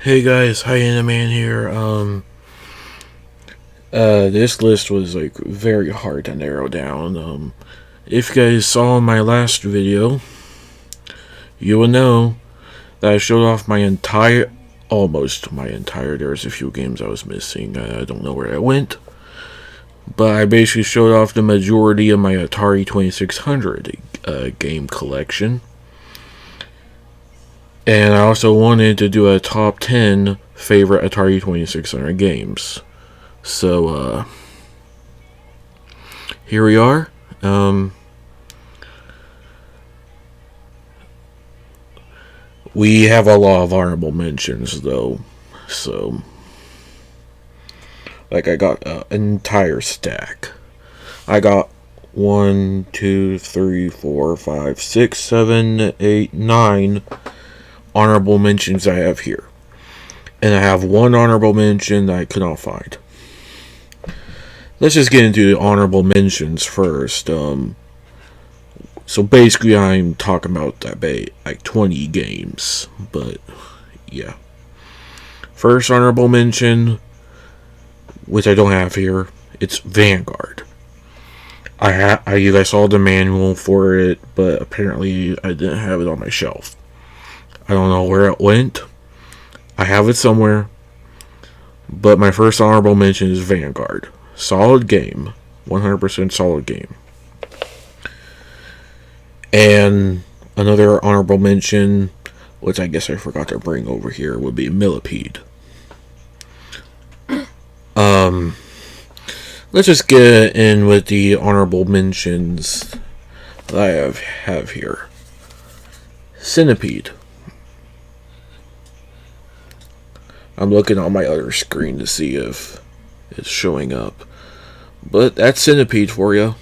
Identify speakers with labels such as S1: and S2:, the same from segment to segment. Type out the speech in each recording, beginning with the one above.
S1: Hey guys, Man here. This list was like very hard to narrow down. If you guys saw my last video, you will know that I showed off almost my entire. There was a few games I was missing. I don't know where I went, but I basically showed off the majority of my Atari 2600 game collection. And I also wanted to do a top 10 favorite Atari 2600 games. So, here we are. We have a lot of honorable mentions, though. So, like, I got an entire stack. I got 1, 2, 3, 4, 5, 6, 7, 8, 9 honorable mentions I have here. And I have one honorable mention that I could not find. Let's just get into the honorable mentions first. So basically I'm talking about like 20 games. But yeah. First honorable mention, which I don't have here, it's Vanguard. You guys saw the manual for it, but apparently I didn't have it on my shelf. I don't know where it went. I have it somewhere. But my first honorable mention is Vanguard. Solid game. 100% solid game. And another honorable mention, which I guess I forgot to bring over here, would be Millipede. Let's just get in with the honorable mentions that I have here. Centipede. I'm looking on my other screen to see if it's showing up. But that's Centipede for you.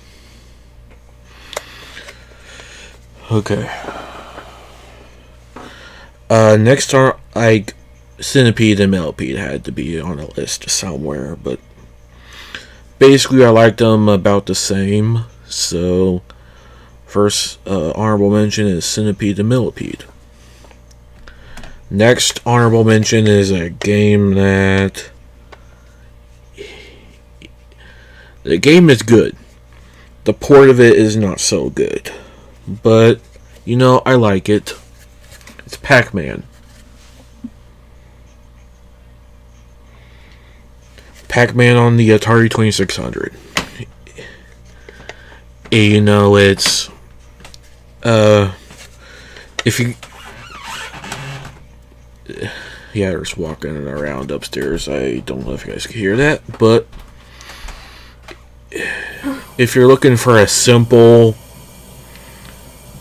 S1: Okay. Next are Centipede and Millipede had to be on a list somewhere, but basically I liked them about the same. So first honorable mention is Centipede and Millipede. Next honorable mention is a game that the game is good. The port of it is not so good. But, I like it. It's Pac-Man. Pac-Man on the Atari 2600. It's if you there's walking around upstairs. I don't know if you guys can hear that, but if you're looking for a simple,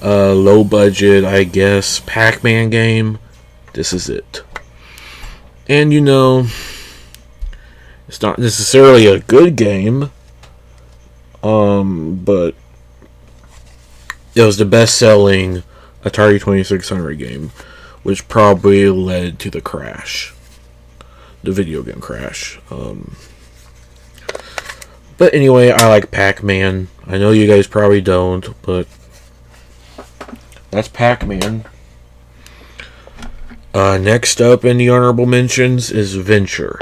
S1: low budget, I guess, Pac-Man game, this is it. And it's not necessarily a good game, but it was the best-selling Atari 2600 game, which probably led to the crash, the video game crash. But anyway, I like Pac-Man. I know you guys probably don't, but that's Pac-Man. Next up in the honorable mentions is Venture.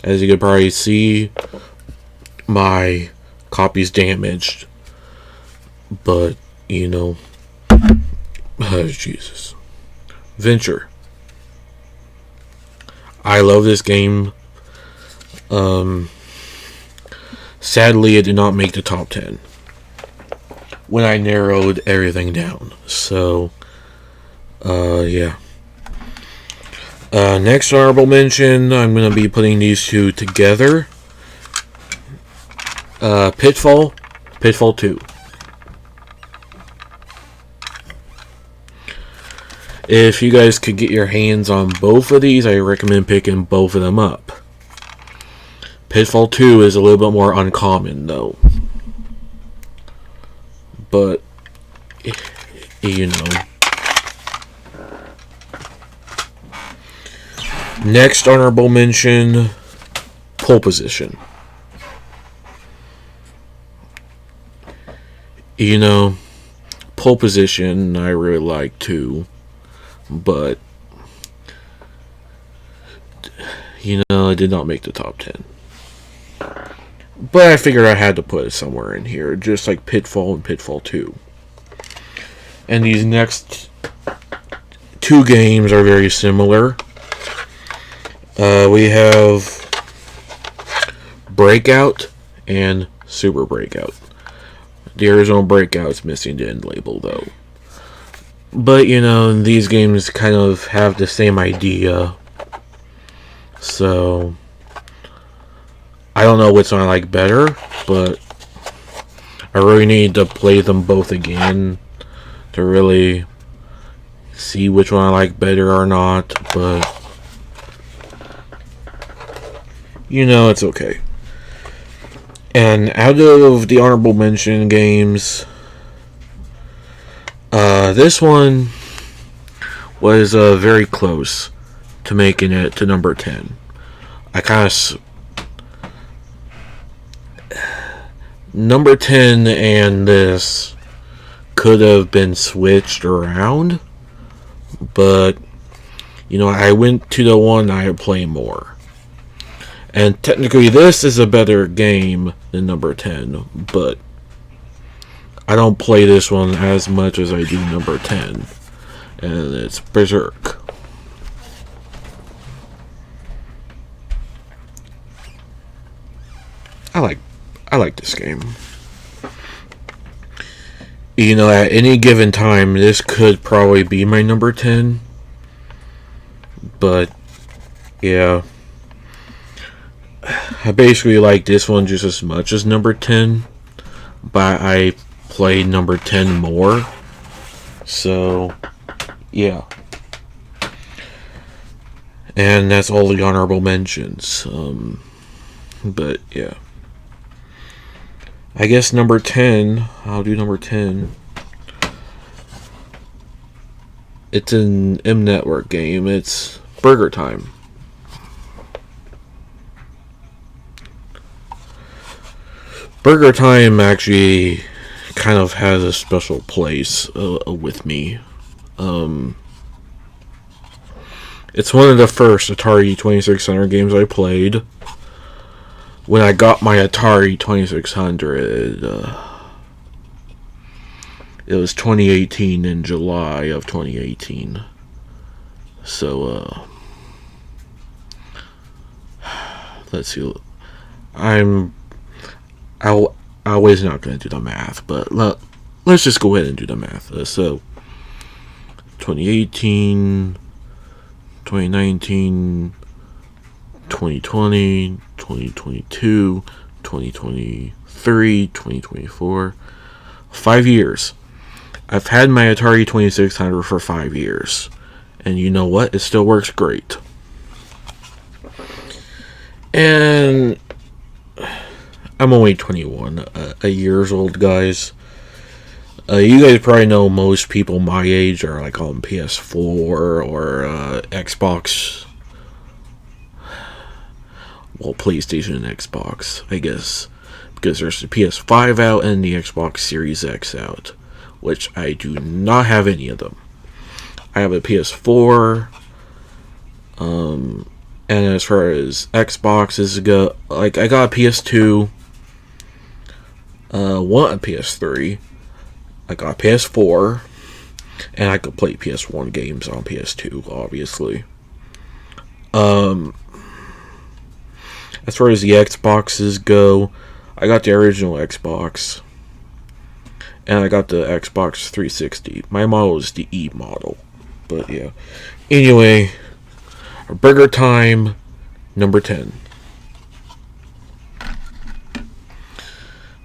S1: As you can probably see, my copy's damaged. But, oh, Jesus. Venture. I love this game. Sadly, it did not make the top 10 when I narrowed everything down. So, yeah. Next honorable mention, I'm going to be putting these two together. Pitfall 2. If you guys could get your hands on both of these, I recommend picking both of them up. Pitfall 2 is a little bit more uncommon, though. But, Next honorable mention, Pole Position. Pole Position, I really like too, but it did not make the top 10. But I figured I had to put it somewhere in here, just like Pitfall and Pitfall 2. And these next two games are very similar. We have Breakout and Super Breakout. The original Breakout's missing the end label, though. But, these games kind of have the same idea. So, I don't know which one I like better, but I really need to play them both again to really see which one I like better or not, but it's okay. And out of the honorable mention games, this one was very close to making it to number 10. I kind of number 10 and this could have been switched around, but I went to the one I play more. And technically this is a better game than number 10, but I don't play this one as much as I do number 10, and it's Berserk. I like this game. At any given time, this could probably be my number 10. But, yeah. I basically like this one just as much as number 10. But I played number 10 more. So, yeah. And that's all the honorable mentions. But, yeah. I guess number 10, I'll do number 10. It's an M Network game. It's Burger Time. Burger Time actually kind of has a special place with me. It's one of the first Atari 2600 games I played. When I got my Atari 2600, it was 2018, in July of 2018. So, let's see. I was not going to do the math, but let's just go ahead and do the math. So, 2018, 2019, 2020, 2022, 2023, 2024. 5 years. I've had my Atari 2600 for 5 years. And you know what? It still works great. And I'm only 21 years old, guys. You guys probably know most people my age are like on PS4 or Xbox. Well, PlayStation and Xbox, I guess. Because there's the PS5 out and the Xbox Series X out. Which I do not have any of them. I have a PS4. And as far as Xboxes go, like, I got a PS2. Want a PS3. I got a PS4. And I could play PS1 games on PS2, obviously. As far as the Xboxes go, I got the original Xbox. And I got the Xbox 360. My model is the E model. But yeah. Anyway, Burger Time, number 10.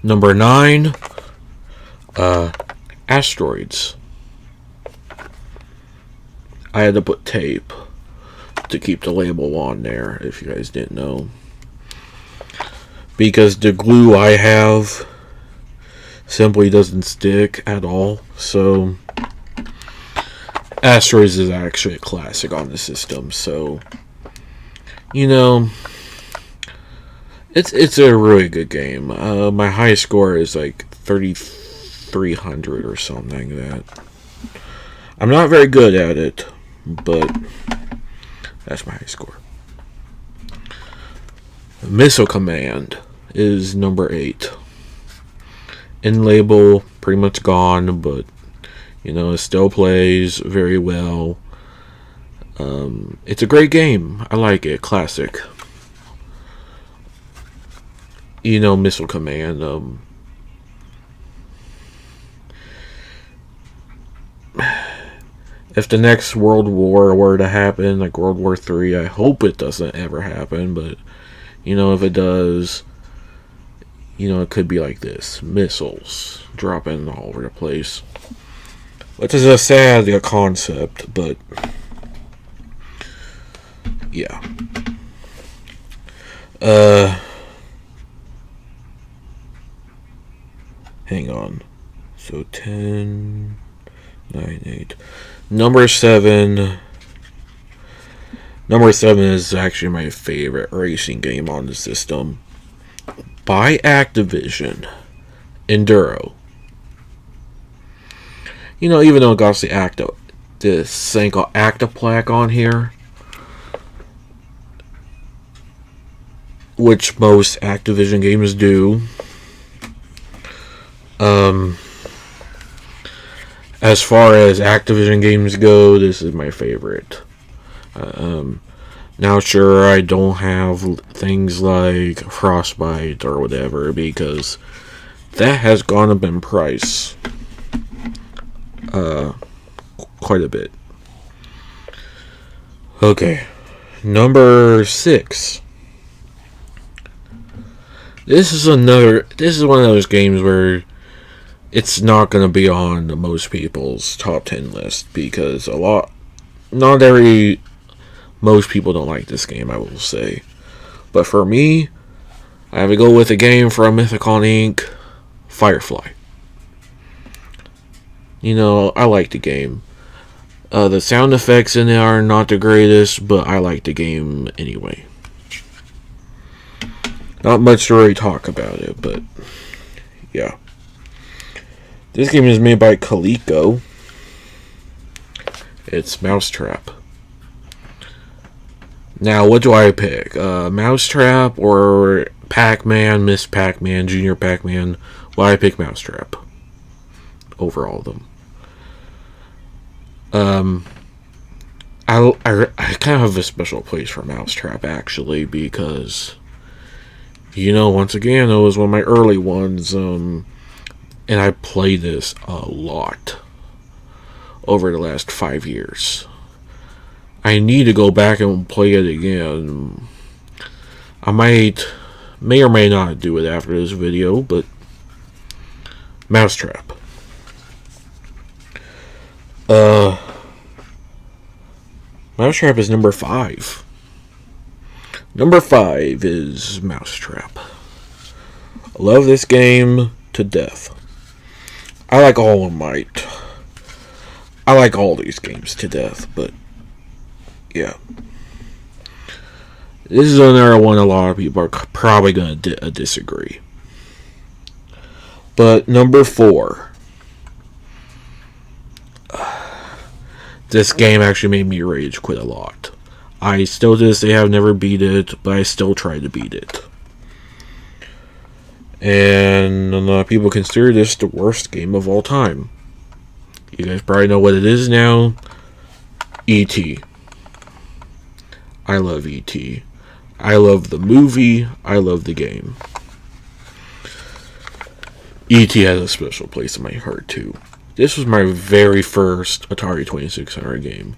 S1: Number 9, Asteroids. I had to put tape to keep the label on there, if you guys didn't know. Because the glue I have simply doesn't stick at all. So, Asteroids is actually a classic on the system. So, it's a really good game. My high score is like 3,300 or something like that. I'm not very good at it, but that's my high score. Missile Command is number 8. In label, pretty much gone, but it still plays very well. It's a great game. I like it. Classic. Missile Command. If the next World War were to happen, like World War III, I hope it doesn't ever happen, but, if it does, it could be like this. Missiles dropping all over the place. Which is a sad concept, but, yeah. Hang on. So 10, 9, 8. Number 7. Number 7 is actually my favorite racing game on the system. By Activision. Enduro. Even though it got this thing called Actiplaque on here, which most Activision games do. As far as Activision games go, this is my favorite. Now, sure, I don't have things like Frostbite or whatever, because that has gone up in price quite a bit. Okay, number 6. This is one of those games where it's not going to be on most people's top 10 list, because most people don't like this game, I will say. But for me, I have to go with a game from Mythicon Inc., Firefly. I like the game. The sound effects in there are not the greatest, but I like the game anyway. Not much to really talk about it, but yeah. This game is made by Coleco. It's Mousetrap. Now, what do I pick? Mousetrap or Pac-Man, Miss Pac-Man, Junior Pac-Man? Well, I pick Mousetrap over all of them. I kind of have a special place for Mousetrap, actually, because, once again, it was one of my early ones, and I played this a lot over the last 5 years. I need to go back and play it again. I may or may not do it after this video, but Mousetrap. Mousetrap is number 5. Number 5 is Mousetrap. I love this game to death. I like all these games to death, but yeah. This is another one a lot of people are probably going to disagree. But number 4. This game actually made me rage quit a lot. I still to this day have never beat it, but I still try to beat it. And a lot of people consider this the worst game of all time. You guys probably know what it is now. E.T. I love E.T. I love the movie. I love the game. E.T. has a special place in my heart, too. This was my very first Atari 2600 game.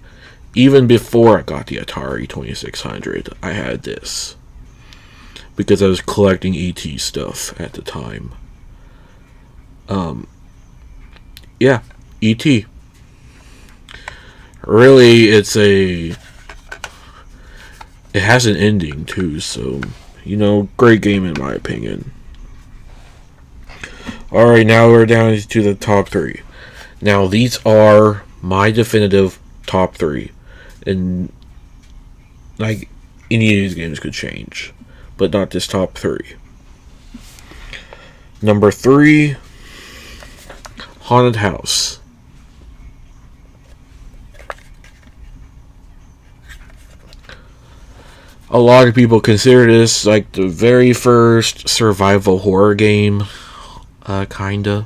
S1: Even before I got the Atari 2600, I had this. Because I was collecting E.T. stuff at the time. Yeah, E.T. Really, it has an ending too, so, great game in my opinion. Alright, now we're down to the top 3. Now, these are my definitive top 3. And, like, any of these games could change. But not this top 3. Number 3, Haunted House. A lot of people consider this like the very first survival horror game, kinda.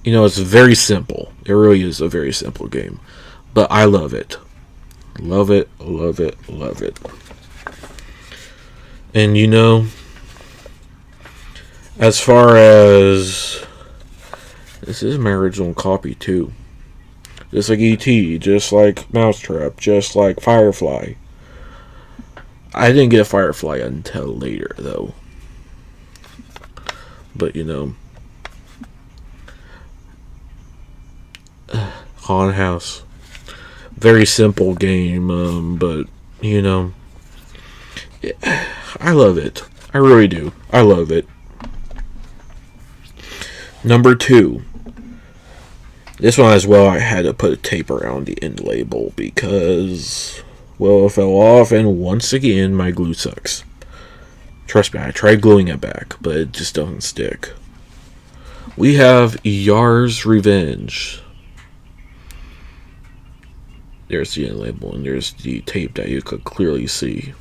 S1: You know, it's very simple. It really is a very simple game. But I love it. Love it, love it, love it. And you know, as far as... This is my original copy too. Just like E.T., just like Mousetrap, just like Firefly. I didn't get a Firefly until later, though. But, you know. Haunted House. Very simple game, but, you know. I love it. I really do. I love it. Number 2. This one as well, I had to put a tape around the end label because, well, it fell off, and once again, my glue sucks. Trust me, I tried gluing it back, but it just doesn't stick. We have Yar's Revenge. There's the end label, and there's the tape that you could clearly see.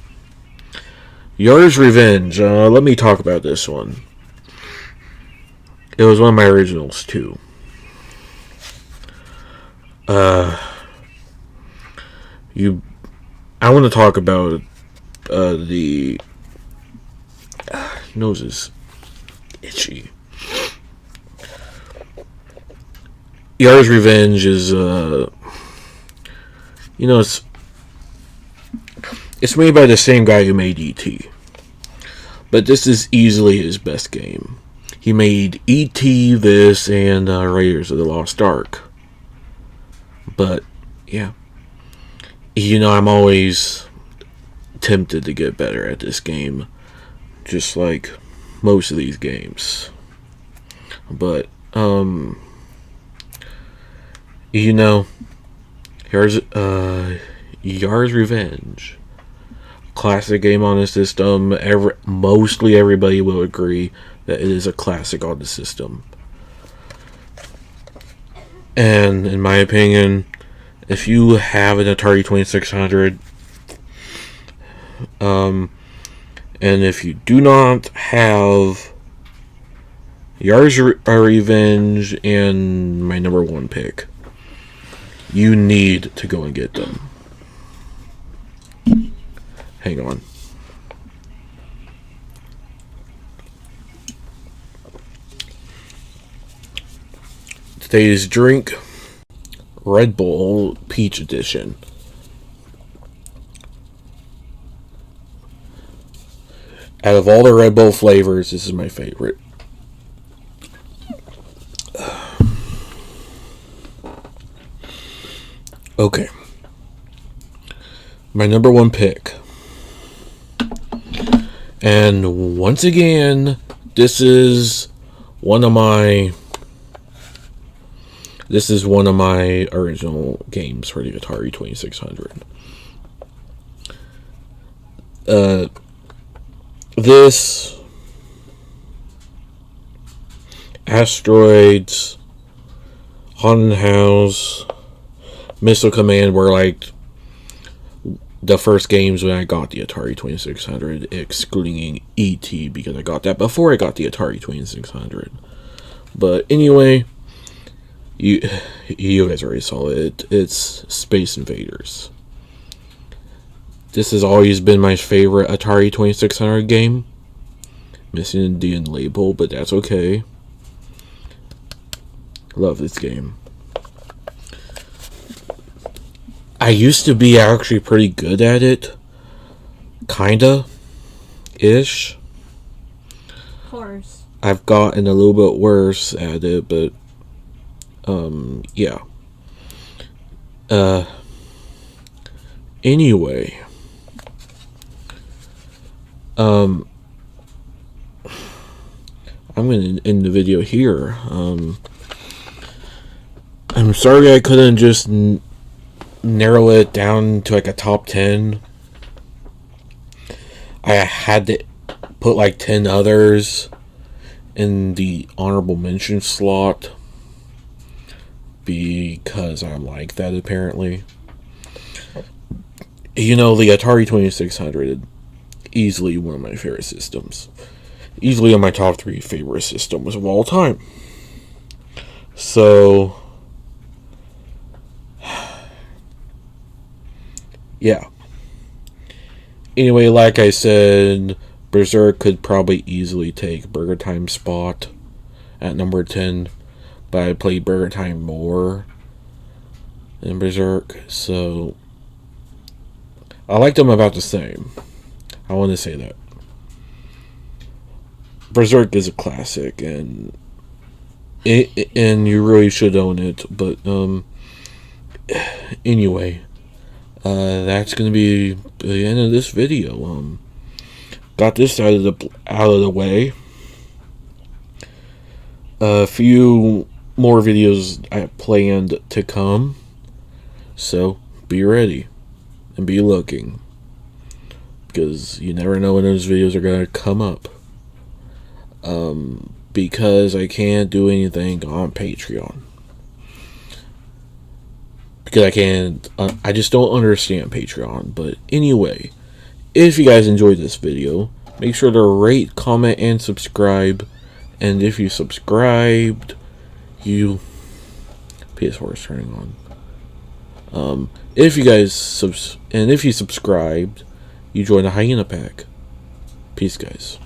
S1: Yar's Revenge. Let me talk about this one. It was one of my originals, too. I want to talk about the nose is itchy. Yar's Revenge is you know, it's made by the same guy who made E.T. But this is easily his best game. He made E.T., this, and Raiders of the Lost Ark. But, yeah. You know, I'm always tempted to get better at this game. Just like most of these games. But, you know, here's Yar's Revenge. Classic game on the system. Mostly everybody will agree that it is a classic on the system. And in my opinion, if you have an Atari 2600, and if you do not have Yar's Revenge and my number 1 pick, you need to go and get them. Hang on. Today's drink, Red Bull Peach Edition. Out of all the Red Bull flavors, this is my favorite. Okay. My number 1 pick. And once again, this is one of my original games for the Atari 2600. This, Asteroids, Haunted House, Missile Command were like the first games when I got the Atari 2600, excluding E.T. because I got that before I got the Atari 2600. But anyway, you guys already saw it. It's Space Invaders. This has always been my favorite Atari 2600 game. Missing the end label, but that's okay. Love this game. I used to be actually pretty good at it. Kinda. Ish.
S2: Of course.
S1: I've gotten a little bit worse at it, but yeah. Anyway. I'm gonna end the video here. I'm sorry I couldn't just narrow it down to like a top 10. I had to put like 10 others in the honorable mention slot because I'm like that apparently. You know, the Atari 2600, easily one of my favorite systems. Easily on my top 3 favorite systems of all time. So, yeah. Anyway, like I said, Berserk could probably easily take Burger Time spot at number 10, but I played Burger Time more than Berserk, so I liked them about the same. I want to say that. Berserk is a classic, and you really should own it. But anyway, that's gonna be the end of this video. Got this out of the way. A few more videos I have planned to come, so be ready and be looking, because you never know when those videos are gonna come up. Because I can't do anything on Patreon. Because I can't, I just don't understand Patreon. But anyway, if you guys enjoyed this video, make sure to rate, comment, and subscribe. And if you subscribed, PS4 is turning on. If you guys, if you subscribed, you join the Hyena Pack. Peace, guys.